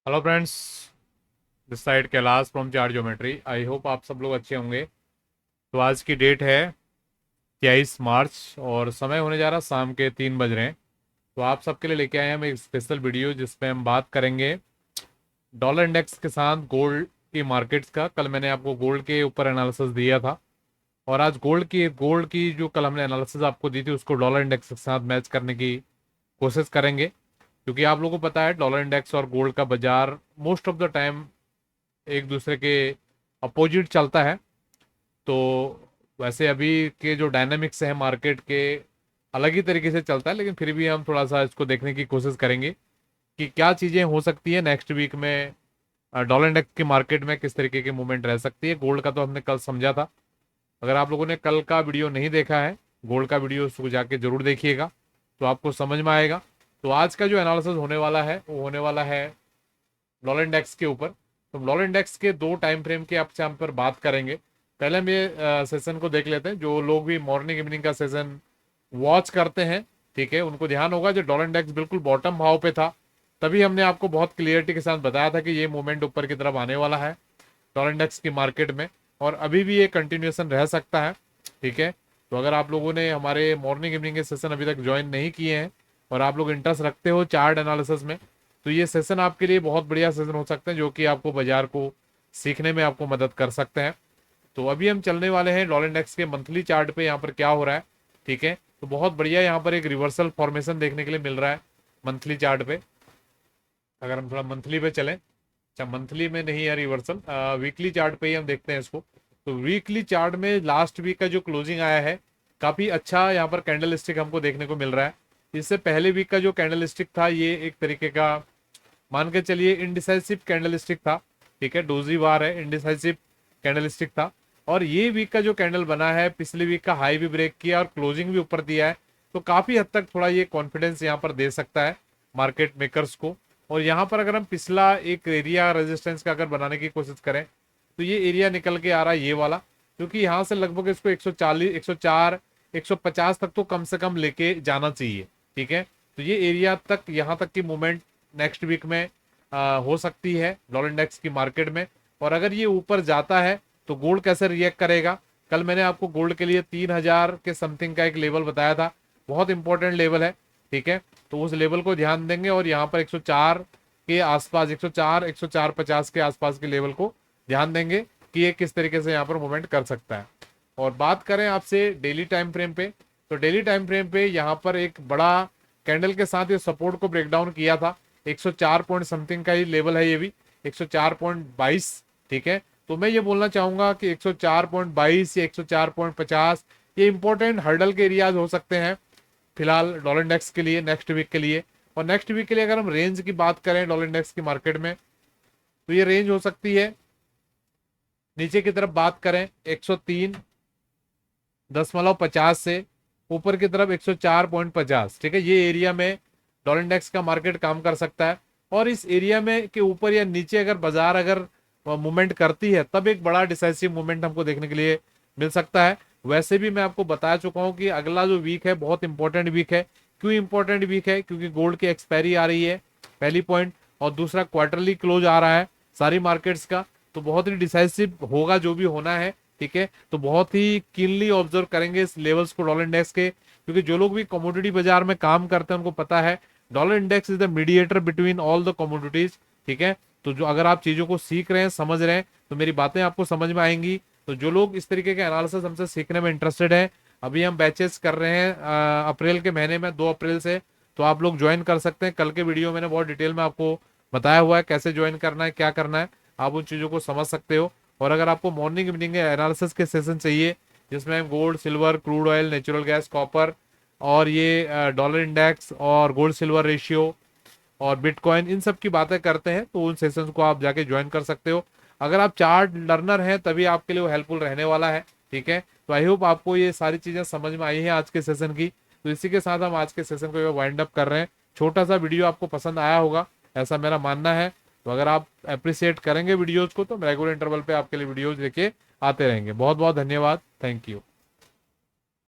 Hello friends, this side Kailash from chart geometry. I hope आप सब लोग अच्छे होंगे। तो आज की डेट है 23 मार्च और समय होने जा रहा शाम के 3 बज रहे हैं। तो आप सबके लिए लेके आए हैं हम एक स्पेशल वीडियो जिसमें हम बात करेंगे डॉलर इंडेक्स के साथ गोल्ड की मार्केट्स का। कल मैंने आपको गोल्ड के ऊपर एनालिसिस दिया था और आज गोल्ड की जो कल हमने एनालिसिस आपको दी थी उसको डॉलर इंडेक्स के साथ मैच करने की कोशिश करेंगे, क्योंकि आप लोगों को पता है डॉलर इंडेक्स और गोल्ड का बाजार मोस्ट ऑफ द टाइम एक दूसरे के अपोजिट चलता है। तो वैसे अभी के जो डायनामिक्स है मार्केट के अलग ही तरीके से चलता है, लेकिन फिर भी हम थोड़ा सा इसको देखने की कोशिश करेंगे कि क्या चीज़ें हो सकती है नेक्स्ट वीक में। डॉलर इंडेक्स की मार्केट में किस तरीके की मूवमेंट रह सकती है। गोल्ड का तो हमने कल समझा था। अगर आप लोगों ने कल का वीडियो नहीं देखा है, गोल्ड का वीडियो, उसको जाके जरूर देखिएगा तो आपको समझ में आएगा। तो आज का जो एनालिसिस होने वाला है वो होने वाला है डॉलर इंडेक्स के ऊपर। तो डॉलर इंडेक्स के दो टाइम फ्रेम के आपसे हम पर बात करेंगे। पहले हम ये सेशन को देख लेते हैं। जो लोग भी मॉर्निंग इवनिंग का सेशन वॉच करते हैं, ठीक है, उनको ध्यान होगा जो डॉलर इंडेक्स बिल्कुल बॉटम भाव पे था, तभी हमने आपको बहुत क्लियरिटी के साथ बताया था कि ये मूवमेंट ऊपर की तरफ आने वाला है डॉलर इंडेक्स की मार्केट में, और अभी भी ये कंटिन्यूएशन रह सकता है। ठीक है, तो अगर आप लोगों ने हमारे मॉर्निंग इवनिंग के सेशन अभी तक ज्वाइन नहीं किए हैं और आप लोग इंटरेस्ट रखते हो चार्ट एनालिसिस में, तो ये सेशन आपके लिए बहुत बढ़िया सेशन हो सकते हैं जो कि आपको बाजार को सीखने में आपको मदद कर सकते हैं। तो अभी हम चलने वाले हैं डॉलर इंडेक्स के मंथली चार्ट पे, यहाँ पर क्या हो रहा है। ठीक है, तो बहुत बढ़िया यहाँ पर एक रिवर्सल फॉर्मेशन देखने के लिए मिल रहा है मंथली चार्ट पे। अगर हम थोड़ा मंथली पे चलें, अच्छा मंथली में नहीं है रिवर्सल, वीकली चार्ट पे ही हम देखते हैं इसको। तो वीकली चार्ट में लास्ट वीक का जो क्लोजिंग आया है काफी अच्छा यहाँ पर कैंडल स्टिक हमको देखने को मिल रहा है। इससे पहले वीक का जो कैंडल स्टिक था ये एक तरीके का मान के चलिए इनडिसाइसिव कैंडल स्टिक था। ठीक है, डोजी वार है, इनडिसाइसिव कैंडल स्टिक था। और ये वीक का जो कैंडल बना है पिछले वीक का हाई भी ब्रेक किया और क्लोजिंग भी ऊपर दिया है। तो काफी हद तक थोड़ा ये कॉन्फिडेंस यहाँ पर दे सकता है मार्केट मेकर्स को। और यहाँ पर अगर हम पिछला एक एरिया रेजिस्टेंस का अगर बनाने की कोशिश करें तो ये एरिया निकल के आ रहा है ये वाला, क्योंकि यहाँ से लगभग इसको 140 104 150 तक तो कम से कम लेके जाना चाहिए। ठीक है, तो ये एरिया तक यहाँ तक की मूवमेंट नेक्स्ट वीक में हो सकती है डॉलर इंडेक्स की मार्केट में। और अगर ये ऊपर जाता है तो गोल्ड कैसे रिएक्ट करेगा। कल मैंने आपको गोल्ड के लिए 3,000 के समथिंग का एक लेवल बताया था, बहुत इंपॉर्टेंट लेवल है। ठीक है, तो उस लेवल को ध्यान देंगे और यहाँ पर 104 के आसपास, 104 104.50 के आसपास के लेवल को ध्यान देंगे कि ये किस तरीके से यहाँ पर मूवमेंट कर सकता है। और बात करें आपसे डेली टाइम फ्रेम पे, तो डेली टाइम फ्रेम पे यहाँ पर एक बड़ा कैंडल के साथ ये सपोर्ट को ब्रेक डाउन किया था। 104 पॉइंट समथिंग का ही लेवल है ये भी, 104.22। ठीक है, तो मैं ये बोलना चाहूंगा कि 104.22 या 104.50 ये इंपॉर्टेंट हर्डल के एरियाज हो सकते हैं फिलहाल डॉलर इंडेक्स के लिए नेक्स्ट वीक के लिए। और नेक्स्ट वीक के लिए अगर हम रेंज की बात करें डॉलर इंडेक्स की मार्केट में, तो ये रेंज हो सकती है, नीचे की तरफ बात करें 103.50 से ऊपर की तरफ 104.50। ठीक है, ये एरिया में डॉलर इंडेक्स का मार्केट काम कर सकता है। और इस एरिया में के ऊपर या नीचे अगर बाजार अगर मूवमेंट करती है तब एक बड़ा डिसाइसिव मूवमेंट हमको देखने के लिए मिल सकता है। वैसे भी मैं आपको बता चुका हूं कि अगला जो वीक है बहुत इंपॉर्टेंट वीक है। क्यों इंपॉर्टेंट वीक है? क्योंकि गोल्ड की एक्सपायरी आ रही है, पहली पॉइंट, और दूसरा क्वार्टरली क्लोज आ रहा है सारी मार्केट्स का। तो बहुत ही डिसाइसिव होगा जो भी होना है। ठीक है, तो बहुत ही कीनली ऑब्जर्व करेंगे इस लेवल्स को डॉलर इंडेक्स के, क्योंकि जो लोग भी कमोडिटी बाजार में काम करते हैं उनको पता है dollar index is the mediator between all the commodities. ठीक है, तो जो अगर आप चीजों को सीख रहे हैं, समझ रहे हैं, तो मेरी बातें आपको समझ में आएंगी। तो जो लोग इस तरीके के एनालिसिस हमसे सीखने में इंटरेस्टेड हैं, अभी हम बैचेस कर रहे हैं अप्रैल के महीने में, 2 अप्रैल से, तो आप लोग ज्वाइन कर सकते हैं। कल के वीडियो मैंने बहुत डिटेल में आपको बताया हुआ है कैसे ज्वाइन करना है, क्या करना है, आप उन चीज़ों को समझ सकते हो। और अगर आपको मॉर्निंग इवनिंग एनालिसिस के सेशन चाहिए जिसमें हम gold, silver, crude oil, natural gas, copper और ये डॉलर इंडेक्स और गोल्ड सिल्वर रेशियो और बिटकॉइन, इन सब की बातें करते हैं, तो उन सेशंस को आप जाके ज्वाइन कर सकते हो। अगर आप चार्ट लर्नर हैं तभी आपके लिए वो हेल्पफुल रहने वाला है। ठीक है, तो आई होप आपको ये सारी चीज़ें समझ में आई हैं आज के सेशन की। तो इसी के साथ हम आज के सेशन को वाइंड अप कर रहे हैं। छोटा सा वीडियो आपको पसंद आया होगा ऐसा मेरा मानना है। तो अगर आप अप्रिसिएट करेंगे वीडियोज़ को तो रेगुलर इंटरवल पे आपके लिए वीडियोज़ लेके आते रहेंगे। बहुत बहुत धन्यवाद, थैंक यू।